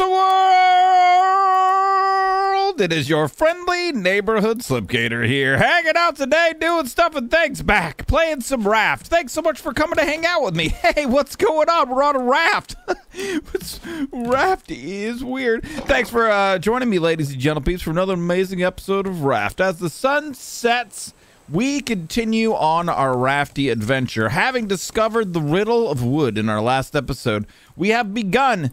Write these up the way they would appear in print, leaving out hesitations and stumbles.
the world? It is your friendly neighborhood Slipgator here, hanging out today, doing stuff and things, back, playing some Raft. Thanks so much for coming to hang out with me. Hey, what's going on? We're on a raft. Raft is weird. Thanks for joining me, ladies and gentlemen, peeps, for another amazing episode of Raft. As the sun sets, we continue on our rafty adventure. Having discovered the riddle of wood in our last episode, we have begun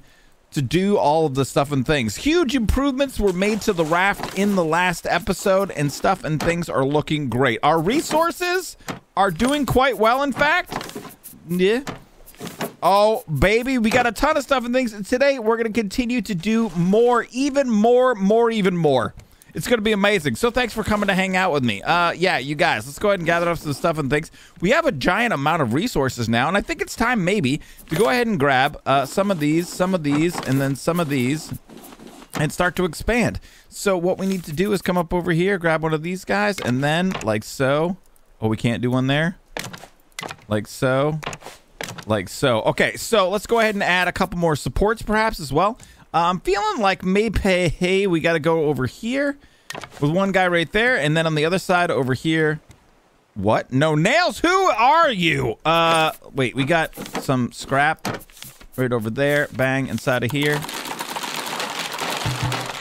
to do all of the stuff and things. Huge improvements were made to the raft in the last episode, and stuff and things are looking great. Our resources are doing quite well, in fact. Yeah. Oh, baby, we got a ton of stuff and things, and today we're going to continue to do more, even more. It's going to be amazing. So thanks for coming to hang out with me. Yeah, you guys, let's go ahead and gather up some stuff and things. We have a giant amount of resources now, and I think it's time maybe to go ahead and grab some of these, and then some of these, and start to expand. So what we need to do is come up over here, grab one of these guys, and then like so. Oh, we can't do one there? Like so. Like so. Okay, so let's go ahead and add a couple more supports perhaps as well. I'm feeling like maybe we got to go over here with one guy right there, and then on the other side over here. What? No nails? Who are you? Wait, we got some scrap right over there. Bang, inside of here.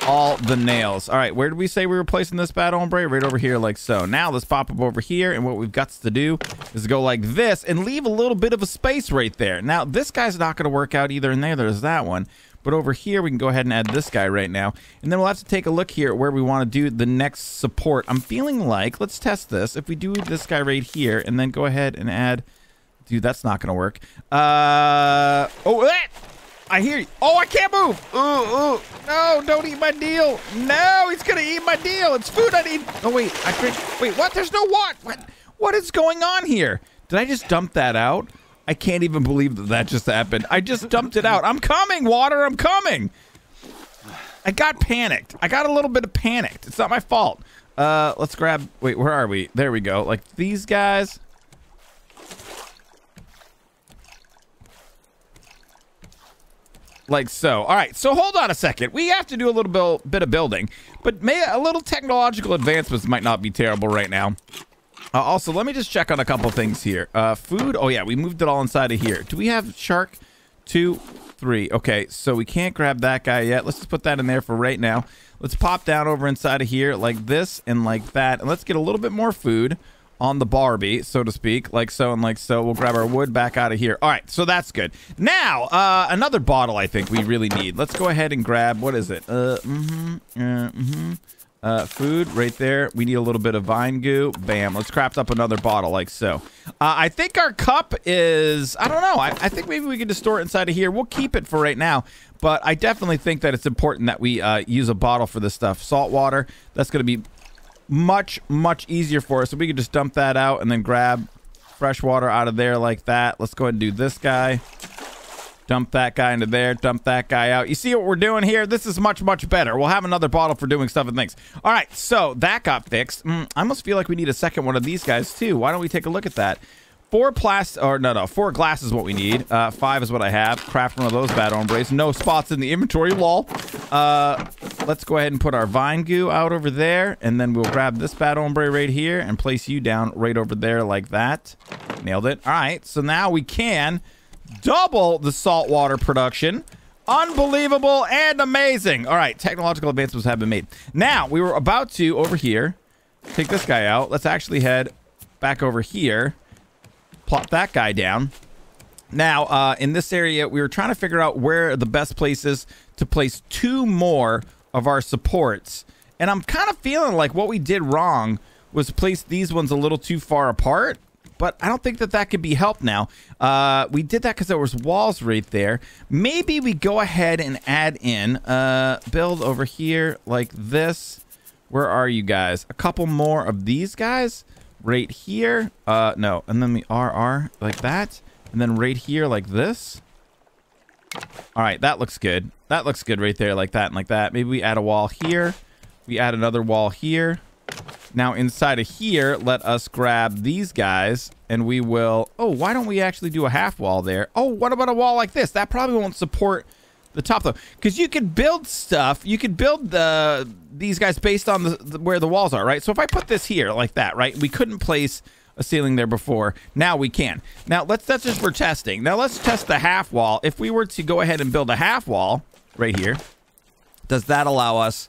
All the nails. All right, where did we say we were placing this bad hombre? Right over here, like so. Now let's pop up over here, and what we've got to do is go like this and leave a little bit of a space right there. Now, this guy's not going to work out either, and there's that one. But over here, we can go ahead and add this guy right now. And then we'll have to take a look here at where we want to do the next support. I'm feeling like, let's test this. If we do this guy right here, and then go ahead and add... Dude, that's not going to work. I hear you. Oh, I can't move. No, don't eat my deal. No, he's going to eat my deal. It's food I need. Oh, wait. Wait, what? There's no what? What is going on here? Did I just dump that out? I can't even believe that just happened. I just dumped it out. I'm coming, water. I'm coming. I got panicked. I got a little bit of panicked. It's not my fault. Let's grab... Wait, where are we? There we go. Like these guys... Like so. All right, so hold on a second. We have to do a little bit of building, but a little technological advancements might not be terrible right now. Also, let me just check on a couple things here. Food. Oh, yeah, we moved it all inside of here. Do we have shark? 2, 3. Okay, so we can't grab that guy yet. Let's just put that in there for right now. Let's pop down over inside of here like this and like that, and let's get a little bit more food on the Barbie, so to speak, like so and like so. We'll grab our wood back out of here. All right, so that's good. Now, another bottle I think we really need. Let's go ahead and grab, what is it? Food right there. We need a little bit of vine goo. Bam. Let's craft up another bottle like so. I think our cup is, I don't know. I think maybe we can just store it inside of here. We'll keep it for right now, but I definitely think that it's important that we use a bottle for this stuff. Salt water, that's going to be much easier for us. So we can just dump that out and then grab fresh water out of there like that. Let's go ahead and do this guy. Dump that guy into there. Dump that guy out. You see what we're doing here? This is much better. We'll have another bottle for doing stuff and things. All right, so that got fixed. I almost feel like we need a second one of these guys too. Why don't we take a look at that? 4 glass is what we need. 5 is what I have. Craft one of those bad hombres. No spots in the inventory, lol. Let's go ahead and put our vine goo out over there, and then we'll grab this bad hombre right here and place you down right over there like that. Nailed it. All right, so now we can double the saltwater production. Unbelievable and amazing. All right, technological advancements have been made. Now, we were about to, over here, take this guy out. Let's actually head back over here. Plop that guy down. Now, in this area, we were trying to figure out where the best place is to place 2 more of our supports. And I'm kind of feeling like what we did wrong was place these ones a little too far apart. But I don't think that could be helped now. We did that because there was walls right there. Maybe we go ahead and add in, build over here like this. Where are you guys? A couple more of these guys. Right here, no, and then the RR like that, and then right here like this. All right, that looks good. That looks good right there, like that and like that. Maybe we add a wall here. We add another wall here. Now inside of here, let us grab these guys, and we will... Oh, why don't we actually do a half wall there? Oh, what about a wall like this? That probably won't support the top though, because you could build stuff. You could build these guys based on where the walls are, right? So if I put this here like that, right? We couldn't place a ceiling there before. Now we can. Now that's just for testing. Now let's test the half wall. If we were to go ahead and build a half wall right here, does that allow us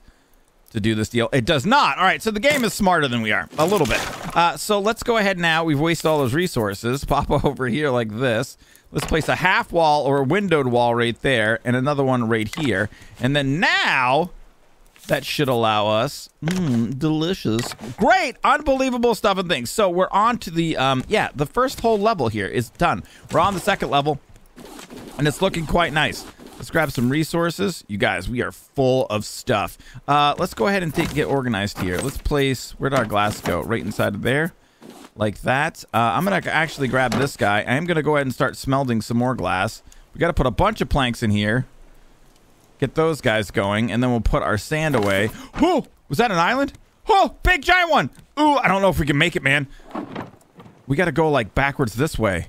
to do this deal? It does not. All right, so the game is smarter than we are a little bit. So let's go ahead now. We've wasted all those resources. Pop over here like this. Let's place a half wall or a windowed wall right there and another one right here. And then now that should allow us, delicious, great, unbelievable stuff and things. So we're on to the, the first whole level here is done. We're on the second level and it's looking quite nice. Let's grab some resources. You guys, we are full of stuff. Let's go ahead and get organized here. Let's place, where'd our glass go? Right inside of there, like that. I'm gonna actually grab this guy. I am gonna go ahead and start smelting some more glass. We gotta put a bunch of planks in here. Get those guys going, and then we'll put our sand away. Oh, was that an island? Oh, big giant one. Ooh, I don't know if we can make it, man. We gotta go like backwards this way.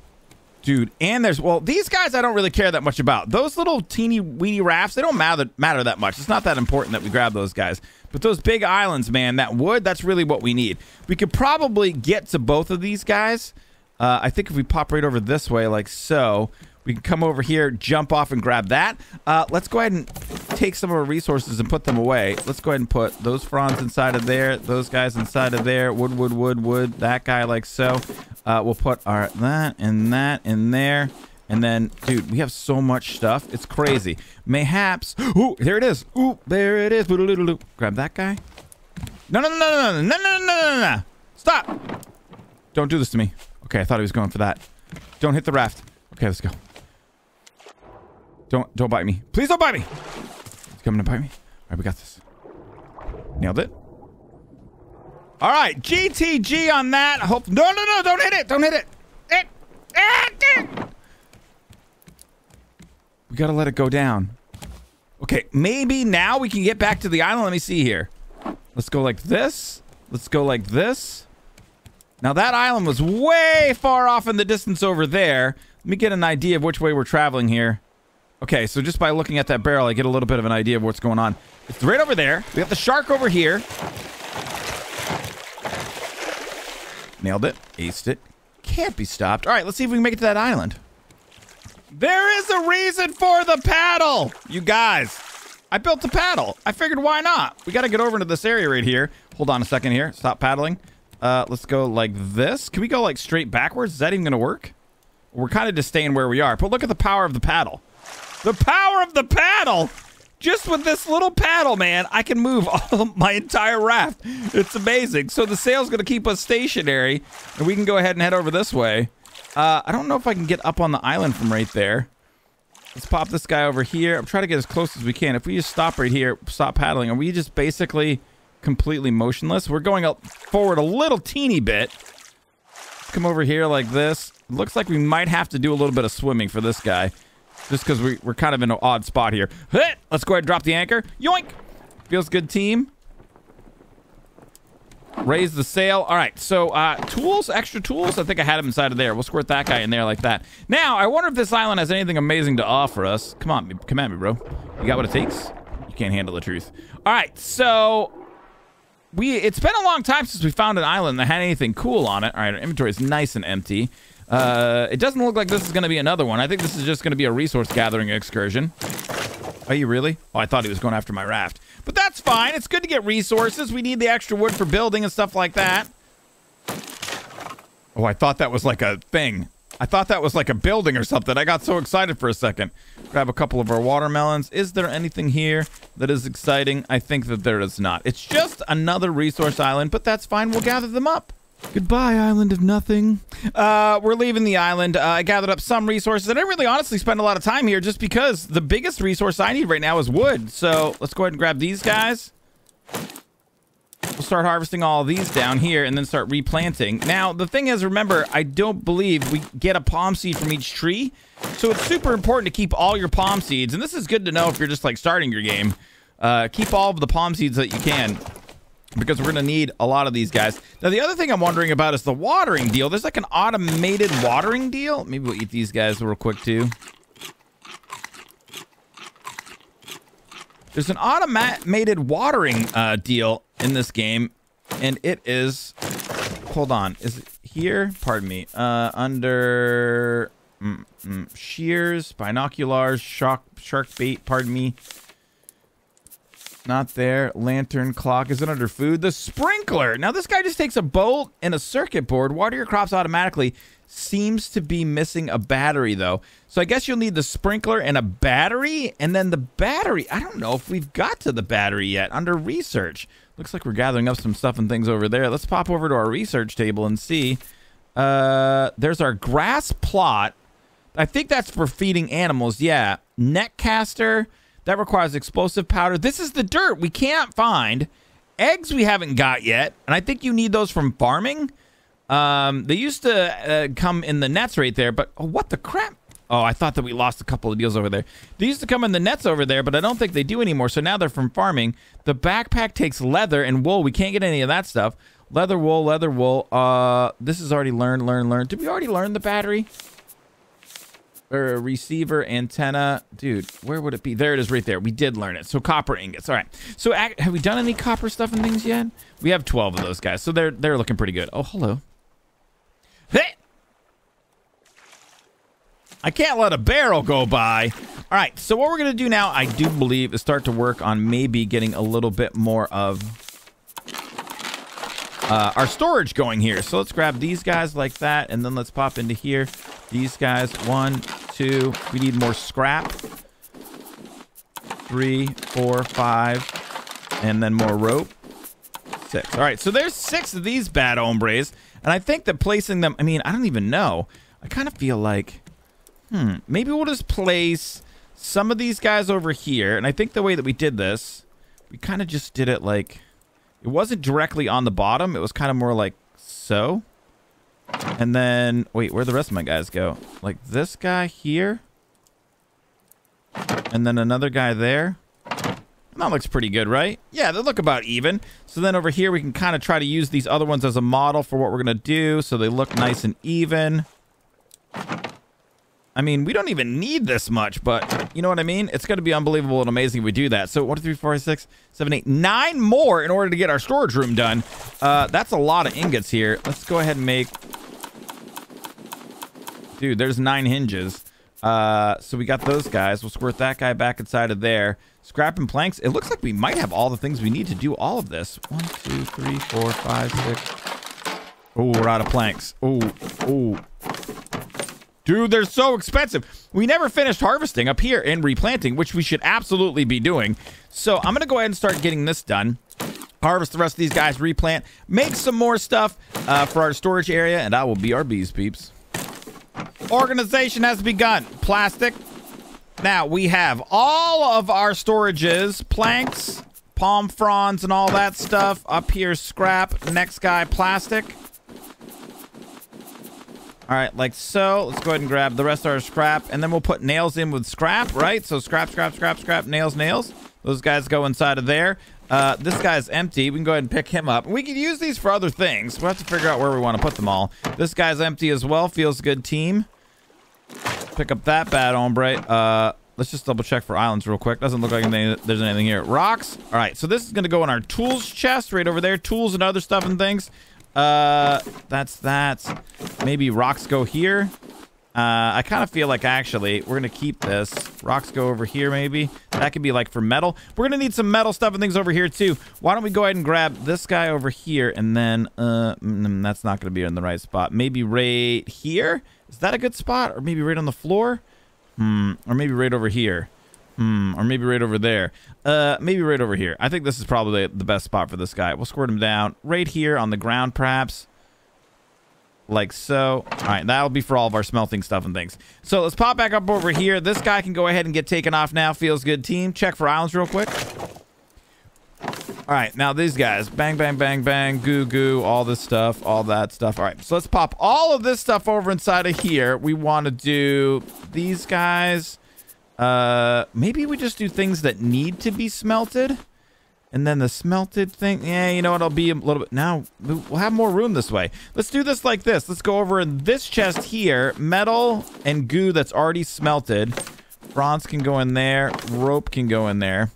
Dude, and there's, well, these guys I don't really care that much about. Those little teeny weeny rafts, they don't matter that much. It's not that important that we grab those guys. But those big islands, man, that wood, that's really what we need. We could probably get to both of these guys. I think if we pop right over this way like so, we can come over here, jump off and grab that. Let's go ahead and take some of our resources and put them away. Let's go ahead and put those fronds inside of there, those guys inside of there, wood, that guy like so. We'll put our that in there. And then, dude, we have so much stuff. It's crazy. Mayhaps. Ooh, there it is. Ooh, there it is. Grab that guy. No. Stop. Don't do this to me. Okay, I thought he was going for that. Don't hit the raft. Okay, let's go. Don't bite me. Please don't bite me. He's coming to bite me. All right, we got this. Nailed it. All right, GTG on that. Hope. No, don't hit it. Don't hit it. We gotta let it go down. Okay, maybe now we can get back to the island. Let me see here. Let's go like this. Let's go like this. Now that island was way far off in the distance over there. Let me get an idea of which way we're traveling here. Okay, so just by looking at that barrel, I get a little bit of an idea of what's going on. It's right over there. We got the shark over here. Nailed it. Aced it. Can't be stopped. All right, let's see if we can make it to that island. There is a reason for the paddle, you guys. I built the paddle. I figured why not? We got to get over into this area right here. Hold on a second here. Stop paddling. Let's go like this. Can we go like straight backwards? Is that even going to work? We're kind of just staying where we are. But look at the power of the paddle. The power of the paddle! Just with this little paddle, man, I can move my entire raft. It's amazing. So the sail's going to keep us stationary, and we can go ahead and head over this way. I don't know if I can get up on the island from right there. Let's pop this guy over here. I'm trying to get as close as we can. If we just stop right here, stop paddling, are we just basically completely motionless? We're going up forward a little teeny bit. Let's come over here like this. It looks like we might have to do a little bit of swimming for this guy. Just because we're kind of in an odd spot here. Let's go ahead and drop the anchor. Yoink! Feels good, team. Raise the sail. All right, so tools, extra tools. I think I had them inside of there. We'll squirt that guy in there like that. Now, I wonder if this island has anything amazing to offer us. Come on, come at me, bro. You got what it takes? You can't handle the truth. All right, so it's been a long time since we found an island that had anything cool on it. All right, our inventory is nice and empty. It doesn't look like this is going to be another one. I think this is just going to be a resource gathering excursion. Are you really? Oh, I thought he was going after my raft. But that's fine. It's good to get resources. We need the extra wood for building and stuff like that. Oh, I thought that was like a thing. I thought that was like a building or something. I got so excited for a second. Grab a couple of our watermelons. Is there anything here that is exciting? I think that there is not. It's just another resource island, but that's fine. We'll gather them up. Goodbye, island of nothing. We're leaving the island. I gathered up some resources. I didn't really honestly spend a lot of time here just because the biggest resource I need right now is wood. So let's go ahead and grab these guys. We'll start harvesting all of these down here and then start replanting. Now, the thing is, remember, I don't believe we get a palm seed from each tree. So it's super important to keep all your palm seeds. And this is good to know if you're just like starting your game. Keep all of the palm seeds that you can, because we're going to need a lot of these guys. Now, the other thing I'm wondering about is the watering deal. There's like an automated watering deal. Maybe we'll eat these guys real quick, too. There's an automated watering deal in this game, and it is... Hold on. Is it here? Pardon me. Under shears, binoculars, shark bait, pardon me. Not there. Lantern, clock. Is it under food? The sprinkler. Now, this guy just takes a bolt and a circuit board. Water your crops automatically. Seems to be missing a battery, though. So I guess you'll need the sprinkler and a battery. And then the battery. I don't know if we've got to the battery yet. Under research. Looks like we're gathering up some stuff and things over there. Let's pop over to our research table and see. There's our grass plot. I think that's for feeding animals. Yeah. Net caster. That requires explosive powder. This is the dirt we can't find. Eggs we haven't got yet. And I think you need those from farming. They used to come in the nets right there. But oh, what the crap? Oh, I thought that we lost a couple of deals over there. They used to come in the nets over there, but I don't think they do anymore. So now they're from farming. The backpack takes leather and wool. We can't get any of that stuff. Leather, wool, leather, wool. This is already learn. Did we already learn the battery? Or receiver, antenna. Dude, where would it be? There it is right there. We did learn it. So copper ingots. All right. So have we done any copper stuff and things yet? We have 12 of those guys. So they're looking pretty good. Oh, hello. Hey! I can't let a barrel go by. All right. So what we're going to do now, I do believe, is start to work on maybe getting a little bit more of our storage going here. So let's grab these guys like that. And then let's pop into here. These guys, 1, 2. We need more scrap. 3, 4, 5. And then more rope. 6. All right, so there's 6 of these bad hombres. And I think that placing them... I mean, I don't even know. I kind of feel like... maybe we'll just place some of these guys over here. And I think the way that we did this, we kind of just did it like... It wasn't directly on the bottom. It was kind of more like so. And then, wait, where'd the rest of my guys go? Like this guy here. And then another guy there. That looks pretty good, right? Yeah, they look about even. So then over here, we can kind of try to use these other ones as a model for what we're going to do. So they look nice and even. I mean, we don't even need this much, but you know what I mean? It's going to be unbelievable and amazing if we do that. So 1, 2, 3, 4, 5, 6, 7, 8, 9 more in order to get our storage room done. That's a lot of ingots here. Let's go ahead and make... Dude, there's 9 hinges. So we got those guys. We'll squirt that guy back inside of there. Scrap and planks. It looks like we might have all the things we need to do all of this. 1, 2, 3, 4, 5, 6. Oh, we're out of planks. Oh. Dude, they're so expensive. We never finished harvesting up here and replanting, which we should absolutely be doing. So I'm going to go ahead and start getting this done. Harvest the rest of these guys, replant, make some more stuff for our storage area, and I will be our bees, peeps. Organization has begun. Plastic. Now, we have all of our storages, planks, palm fronds, and all that stuff. Up here, scrap. Next guy, plastic. All right, like so. Let's go ahead and grab the rest of our scrap, and then we'll put nails in with scrap, right? So scrap, nails. Those guys go inside of there. This guy's empty. We can go ahead and pick him up. We can use these for other things. We'll have to figure out where we want to put them all. This guy's empty as well. Feels good, team. Pick up that bad hombre. Let's just double check for islands real quick. Doesn't look like there's anything here. Rocks. All right, so this is going to go in our tools chest right over there. Tools and other stuff and things. That's that. Maybe rocks go here. I kind of feel like actually we're gonna keep this. Rocks go over here maybe. That could be like for metal. We're gonna need some metal stuff and things over here too. Why don't we go ahead and grab this guy over here, and then that's not gonna be in the right spot. Maybe right here. Is that a good spot? Or maybe right on the floor? Or maybe right over here. Or maybe right over there. Maybe right over here. I think this is probably the best spot for this guy. We'll squirt him down right here on the ground, perhaps. Like so. All right, that'll be for all of our smelting stuff and things. So let's pop back up over here. This guy can go ahead and get taken off now. Feels good, team. Check for islands real quick. All right, now these guys. Bang, bang, bang, bang. Goo, goo. All this stuff. All that stuff. All right, so let's pop all of this stuff over inside of here. We want to do these guys. Maybe we just do things that need to be smelted. And then the smelted thing, yeah, you know what, it'll be a little bit, now we'll have more room this way. Let's do this like this. Let's go over in this chest here, metal and goo that's already smelted. Bronze can go in there, rope can go in there.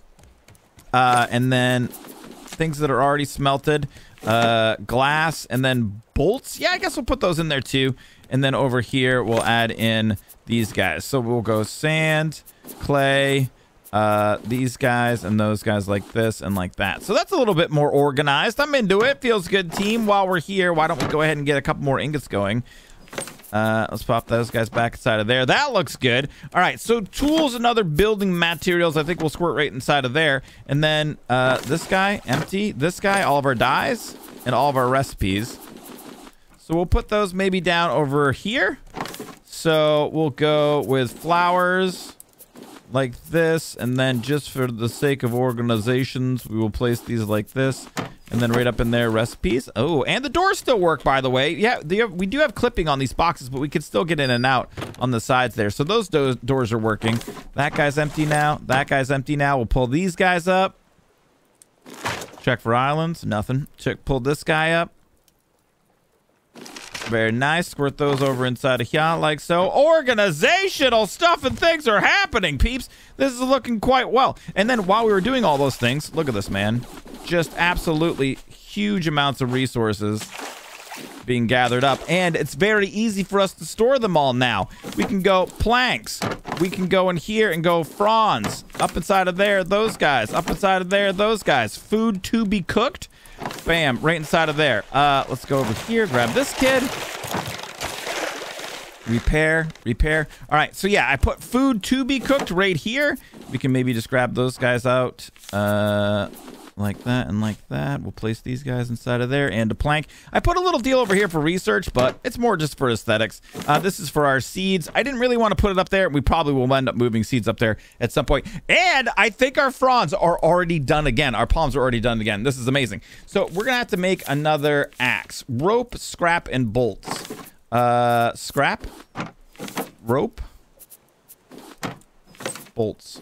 and then things that are already smelted, glass, and then bolts. Yeah, I guess we'll put those in there too. And then over here, we'll add in these guys. So we'll go sand, clay, these guys, and those guys like this and like that. So that's a little bit more organized. I'm into it. Feels good, team. While we're here, why don't we go ahead and get a couple more ingots going? Let's pop those guys back inside of there. That looks good. All right, so tools and other building materials, I think we'll squirt right inside of there. And then this guy, empty. This guy, all of our dyes and all of our recipes. So we'll put those maybe down over here. So we'll go with flowers like this. And then just for the sake of organizations, we will place these like this. And then right up in there, recipes. Oh, and the doors still work, by the way. Yeah, we do have clipping on these boxes, but we can still get in and out on the sides there. So those doors are working. That guy's empty now. That guy's empty now. We'll pull these guys up. Check for islands. Nothing. Pull this guy up. Very nice. Squirt those over inside of here like so. Organizational stuff and things are happening, peeps. This is looking quite well. And then while we were doing all those things, look at this, man. Just absolutely huge amounts of resources being gathered up. And it's very easy for us to store them all now. We can go planks. We can go in here and go fronds. Up inside of there, those guys. Up inside of there, those guys. Food to be cooked. Bam, right inside of there. Let's go over here, grab this kid. Repair. All right, so yeah, I put food to be cooked right here. We can maybe just grab those guys out like that and like that. We'll place these guys inside of there and a plank. I put a little deal over here for research, but it's more just for aesthetics. This is for our seeds. I didn't really want to put it up there. We probably will end up moving seeds up there at some point. And I think our fronds are already done again. Our palms are already done again. This is amazing. So we're going to have to make another axe. Rope, scrap, and bolts. Scrap, rope, bolts.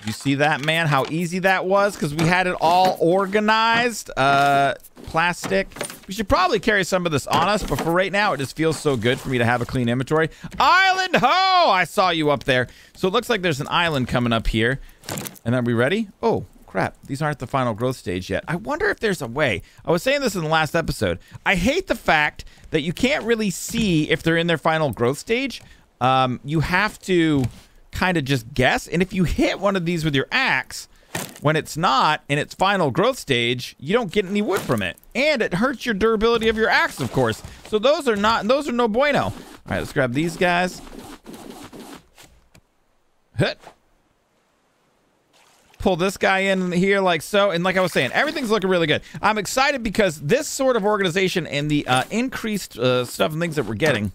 You see that, man? How easy that was? Because we had it all organized. Plastic. We should probably carry some of this on us, but for right now, it just feels so good for me to have a clean inventory. Island ho! I saw you up there. So it looks like there's an island coming up here. And are we ready? Oh, crap. These aren't the final growth stage yet. I wonder if there's a way. I was saying this in the last episode. I hate the fact that you can't really see if they're in their final growth stage. You have to kind of just guess. And if you hit one of these with your axe when it's not in its final growth stage, you don't get any wood from it. And it hurts your durability of your axe, of course. So those are no bueno. All right, let's grab these guys. Hit. Pull this guy in here like so. And like I was saying, everything's looking really good. I'm excited because this sort of organization and the increased stuff and things that we're getting,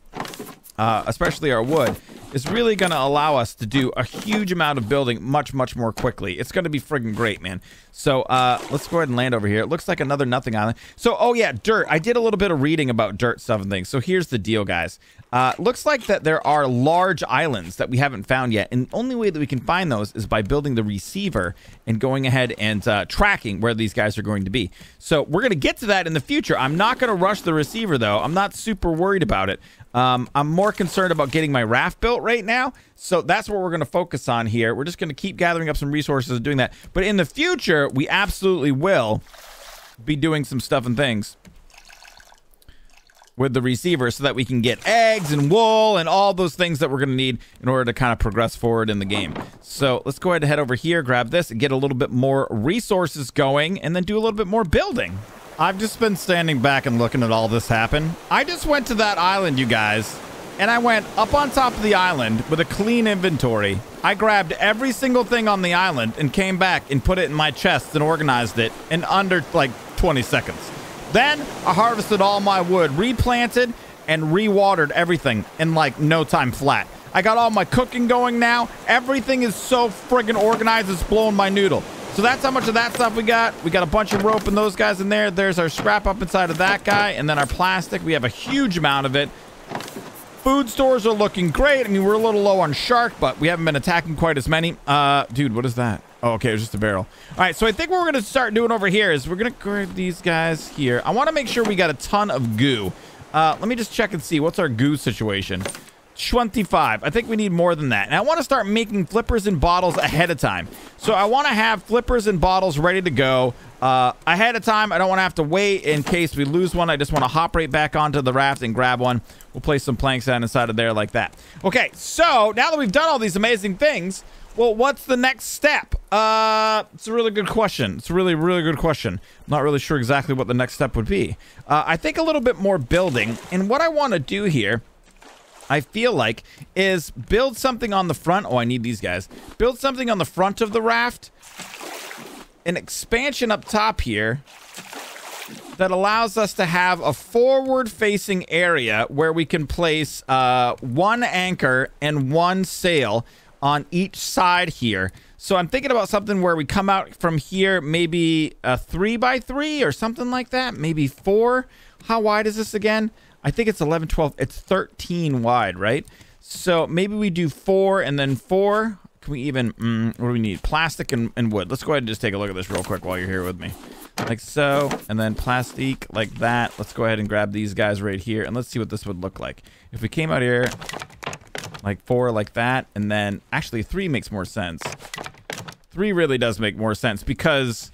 especially our wood, is really going to allow us to do a huge amount of building much, much more quickly. It's going to be friggin' great, man. So let's go ahead and land over here. It looks like another nothing island. So, oh yeah, dirt. I did a little bit of reading about dirt stuff and things. So here's the deal, guys. Looks like that there are large islands that we haven't found yet. And the only way that we can find those is by building the receiver and going ahead and tracking where these guys are going to be. So we're going to get to that in the future. I'm not going to rush the receiver, though. I'm not super worried about it. I'm more concerned about getting my raft built right now. So that's what we're going to focus on here. We're just going to keep gathering up some resources and doing that. But in the future, we absolutely will be doing some stuff and things with the receiver so that we can get eggs and wool and all those things that we're going to need in order to kind of progress forward in the game. So let's go ahead and head over here, grab this, and get a little bit more resources going, and then do a little bit more building. I've just been standing back and looking at all this happen. I just went to that island, you guys, and I went up on top of the island with a clean inventory. I grabbed every single thing on the island and came back and put it in my chest and organized it in under like 20 seconds. Then I harvested all my wood, replanted, and re-watered everything in like no time flat. I got all my cooking going now. Everything is so friggin' organized, it's blowing my noodle. So that's how much of that stuff we got. We got a bunch of rope and those guys in there. There's our scrap up inside of that guy. And then our plastic. We have a huge amount of it. Food stores are looking great. I mean, we're a little low on shark, but we haven't been attacking quite as many. Dude, what is that? Oh, okay, it was just a barrel. All right, so I think what we're going to start doing over here is we're going to grab these guys here. I want to make sure we got a ton of goo. Let me just check and see. What's our goo situation? 25. I think we need more than that. And I want to start making flippers and bottles ahead of time. So I want to have flippers and bottles ready to go ahead of time. I don't want to have to wait in case we lose one. I just want to hop right back onto the raft and grab one. We'll place some planks down inside of there like that. Okay, so now that we've done all these amazing things, well, what's the next step? It's a really good question. It's a really, really good question. I'm not really sure exactly what the next step would be. I think a little bit more building. And what I want to do here, I feel like, is build something on the front. Oh, I need these guys. Build something on the front of the raft. An expansion up top here that allows us to have a forward-facing area where we can place one anchor and one sail on each side here. So I'm thinking about something where we come out from here, maybe a 3x3 or something like that. Maybe 4. How wide is this again? I think it's 11, 12. It's 13 wide, right? So maybe we do 4 and then 4. Can we even, what do we need? Plastic and wood. Let's go ahead and just take a look at this real quick while you're here with me. Like so, and then plastic like that. Let's go ahead and grab these guys right here, and let's see what this would look like. If we came out here, like 4 like that, and then, actually 3 makes more sense. 3 really does make more sense, because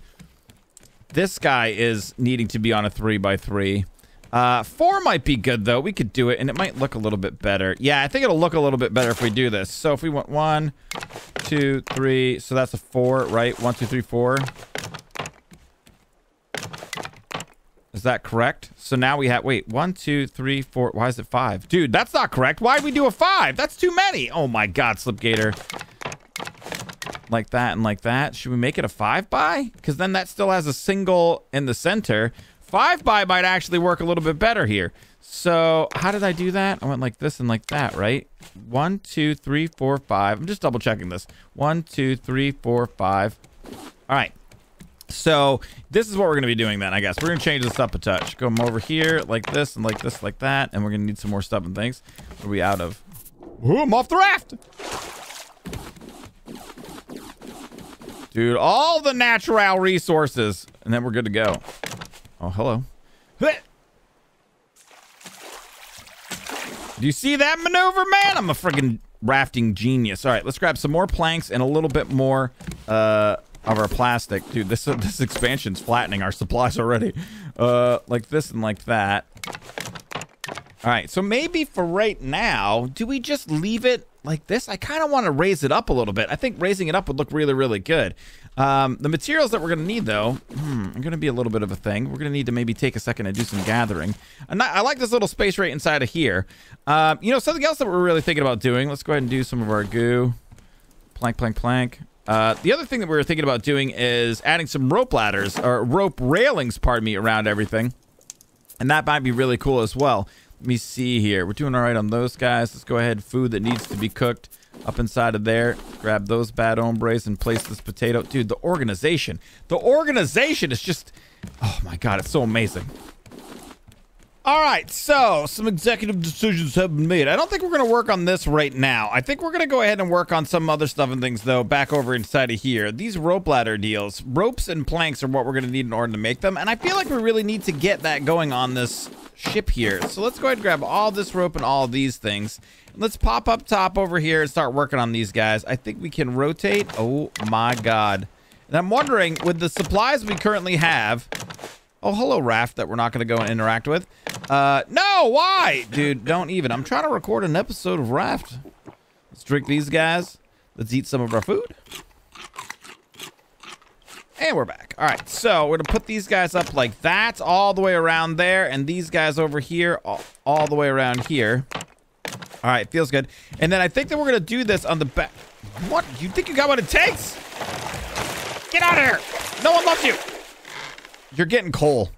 this guy is needing to be on a 3x3. 4 might be good, though. We could do it, and it might look a little bit better. Yeah, I think it'll look a little bit better if we do this. So if we want 1, 2, 3, so that's a 4, right? 1, 2, 3, 4. Is that correct? So now we have, wait, 1, 2, 3, 4. Why is it 5? Dude, that's not correct. Why did we do a 5? That's too many. Oh my God, Slipgator. Like that and like that. Should we make it a 5x? Because then that still has a single in the center. 5x might actually work a little bit better here. So how did I do that? I went like this and like that, right? 1, 2, 3, 4, 5. I'm just double checking this. 1, 2, 3, 4, 5. All right. So this is what we're going to be doing then, I guess. We're going to change this up a touch. Go over here like this and like this, like that. And we're going to need some more stuff and things. What are we out of? Ooh, I'm off the raft. Dude, all the natural resources. And then we're good to go. Oh, hello. Do you see that maneuver, man? I'm a friggin' rafting genius. All right, let's grab some more planks and a little bit more of our plastic. Dude, this expansion's flattening our supplies already. Like this and like that. All right, so maybe for right now, do we just leave it like this? I kind of want to raise it up a little bit. I think raising it up would look really, really good. The materials that we're going to need, though, are going to be a little bit of a thing. We're going to need to maybe take a second and do some gathering. And I like this little space right inside of here. You know, something else that we're really thinking about doing. Let's go ahead and do some of our goo. Plank, plank, plank. The other thing that we were thinking about doing is adding some rope ladders, or rope railings, pardon me, around everything. And that might be really cool as well. Let me see here. We're doing all right on those guys. Let's go ahead. Food that needs to be cooked up inside of there. Grab those bad hombres and place this potato. Dude, the organization. The organization is just... Oh, my God. It's so amazing. All right. So, some executive decisions have been made. I don't think we're going to work on this right now. I think we're going to go ahead and work on some other stuff and things, though, back over inside of here. These rope ladder deals. Ropes and planks are what we're going to need in order to make them. And I feel like we really need to get that going on this ship here. So let's go ahead and grab all this rope and all of these things. Let's pop up top over here and start working on these guys. I think we can rotate. Oh my God. And I'm wondering, with the supplies we currently have... Oh, hello, Raft, that we're not going to go and interact with. No, why? Dude, don't even. I'm trying to record an episode of Raft. Let's drink these guys. Let's eat some of our food. And we're back. All right, so we're going to put these guys up like that, all the way around there, and these guys over here, all the way around here. All right, feels good. And then I think that we're going to do this on the back. What? You think you got what it takes? Get out of here. No one loves you. You're getting coal.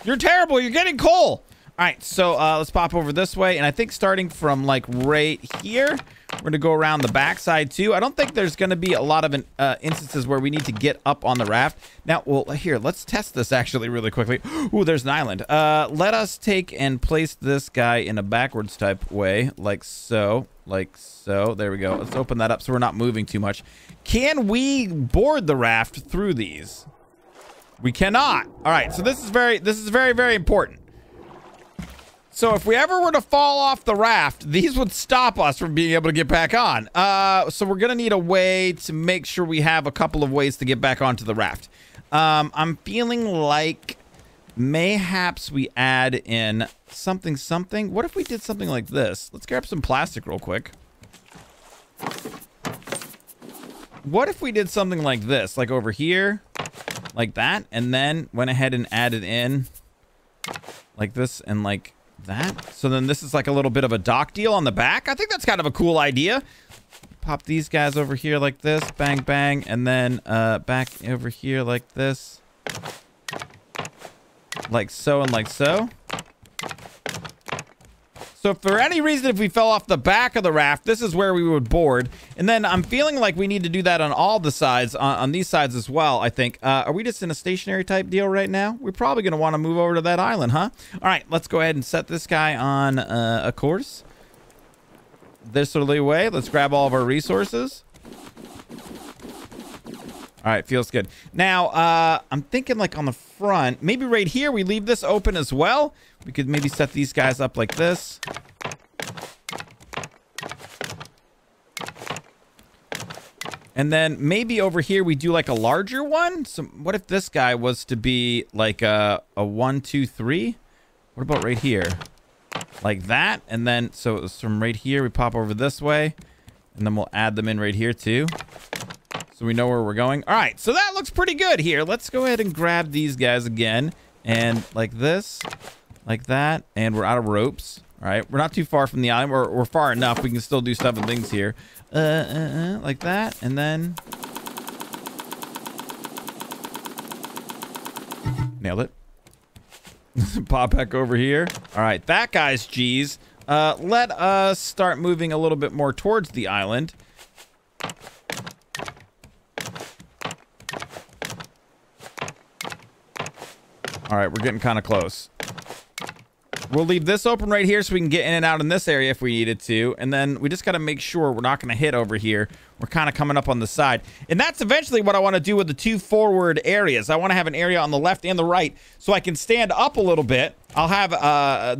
You're terrible. You're getting coal. All right, so let's pop over this way. And I think starting from, like, right here, we're going to go around the backside, too. I don't think there's going to be a lot of instances where we need to get up on the raft. Now, well, here, let's test this, actually, really quickly. Ooh, there's an island. Let us take and place this guy in a backwards type way, like so. Like so. There we go. Let's open that up so we're not moving too much. Can we board the raft through these? We cannot. All right, so this is very, very important. So if we ever were to fall off the raft, these would stop us from being able to get back on. So we're going to need a way to make sure we have a couple of ways to get back onto the raft. I'm feeling like mayhaps we add in something. What if we did something like this? Let's grab some plastic real quick. What if we did something like this, like over here, like that, and then went ahead and added in like this and like that? So then this is like a little bit of a dock deal on the back. I think that's kind of a cool idea. Pop these guys over here like this, bang, bang, and then back over here like this, like so and like so. So if for any reason, if we fell off the back of the raft, this is where we would board. And then I'm feeling like we need to do that on all the sides, on these sides as well, I think. Are we just in a stationary type deal right now? We're probably going to want to move over to that island, huh? All right, let's go ahead and set this guy on a course. This sort of the way. Let's grab all of our resources. All right, feels good. Now, I'm thinking like on the front, maybe right here, we leave this open as well. We could maybe set these guys up like this. And then maybe over here, we do like a larger one. So what if this guy was to be like a 1, 2, 3? What about right here? Like that. And then, so it's from right here, we pop over this way. And then we'll add them in right here too. So we know where we're going. All right, so that looks pretty good here. Let's go ahead and grab these guys again. And like this, like that. And we're out of ropes. All right, we're not too far from the island. We're far enough. We can still do stuff and things here. Like that. And then... nailed it. Pop back over here. All right, that guy's G's. Let us start moving a little bit more towards the island. All right, we're getting kind of close. We'll leave this open right here so we can get in and out in this area if we needed to. And then we just got to make sure we're not going to hit over here. We're kind of coming up on the side. And that's eventually what I want to do with the two forward areas. I want to have an area on the left and the right so I can stand up a little bit. I'll have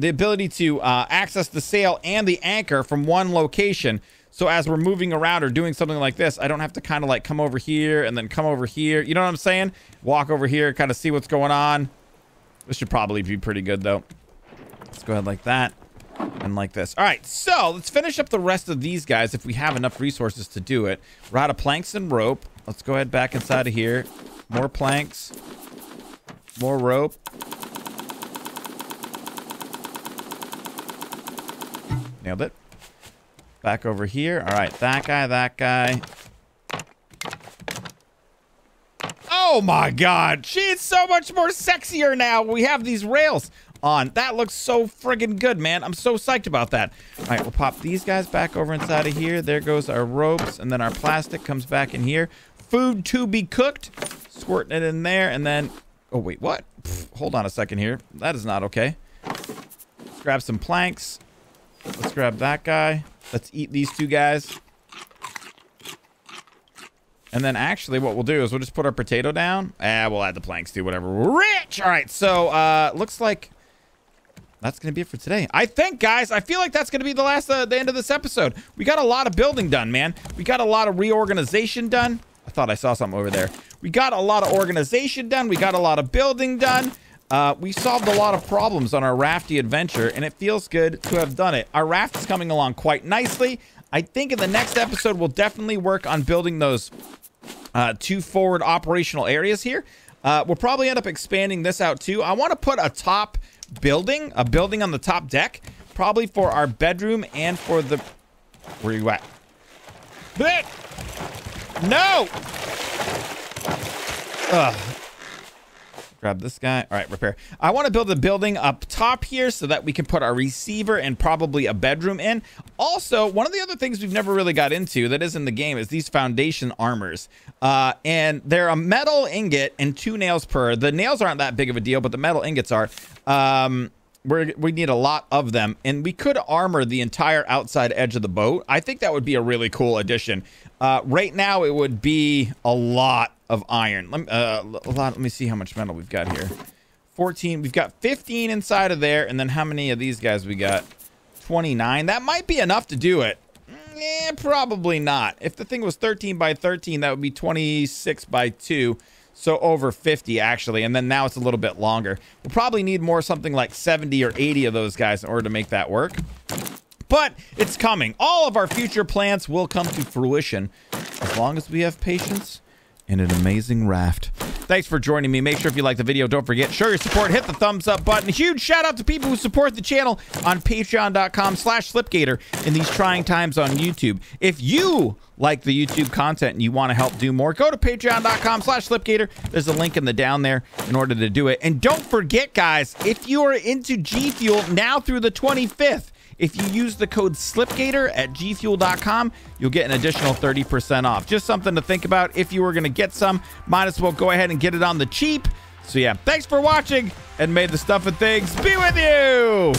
the ability to access the sail and the anchor from one location. So as we're moving around or doing something like this, I don't have to kind of like come over here and then come over here. You know what I'm saying? Walk over here, kind of see what's going on. This should probably be pretty good, though. Let's go ahead like that and like this. All right, so let's finish up the rest of these guys if we have enough resources to do it. We're out of planks and rope. Let's go ahead back inside of here. More planks. More rope. Nailed it. Back over here. All right, that guy, that guy. Oh my God, she's so much more sexier now. We have these rails on. That looks so friggin' good, man. I'm so psyched about that. All right, we'll pop these guys back over inside of here. There goes our ropes, and then our plastic comes back in here. Food to be cooked. Squirting it in there, and then... oh, wait, what? Pfft, hold on a second here. That is not okay. Let's grab some planks. Let's grab that guy. Let's eat these two guys. And then actually what we'll do is we'll just put our potato down. We'll add the planks too, whatever. We're rich! All right, so looks like that's going to be it for today. I think, guys, I feel like that's going to be the end of this episode. We got a lot of building done, man. We got a lot of reorganization done. I thought I saw something over there. We got a lot of organization done. We got a lot of building done. We solved a lot of problems on our rafty adventure, and it feels good to have done it. Our raft is coming along quite nicely. I think in the next episode, we'll definitely work on building those two forward operational areas here. We'll probably end up expanding this out too. I want to put a top building, on the top deck, probably for our bedroom and for the... where are you at? No! Ugh. Grab this guy. All right, repair. I want to build a building up top here so that we can put our receiver and probably a bedroom in. Also, one of the other things we've never really got into that is in the game is these foundation armors. And they're a metal ingot and 2 nails per. The nails aren't that big of a deal, but the metal ingots are. We need a lot of them, and we could armor the entire outside edge of the boat. I think that would be a really cool addition. Right now, it would be a lot of iron. Let me see how much metal we've got here. 14. We've got 15 inside of there. And then how many of these guys we got? 29. That might be enough to do it. Probably not. If the thing was 13 by 13, that would be 26 by 2. So over 50, actually. And then now it's a little bit longer. We'll probably need more, something like 70 or 80 of those guys in order to make that work. But it's coming. All of our future plans will come to fruition as long as we have patience and an amazing raft. Thanks for joining me. Make sure if you like the video, don't forget, show your support, hit the thumbs up button. Huge shout out to people who support the channel on patreon.com/slipgator in these trying times on YouTube. If you like the YouTube content and you want to help do more, go to patreon.com/slipgator. There's a link in the down there in order to do it. And don't forget, guys, if you are into G Fuel now through the 25th, if you use the code SLIPGATOR at gfuel.com, you'll get an additional 30% off. Just something to think about. If you were going to get some, might as well go ahead and get it on the cheap. So yeah, thanks for watching, and may the stuff and things be with you.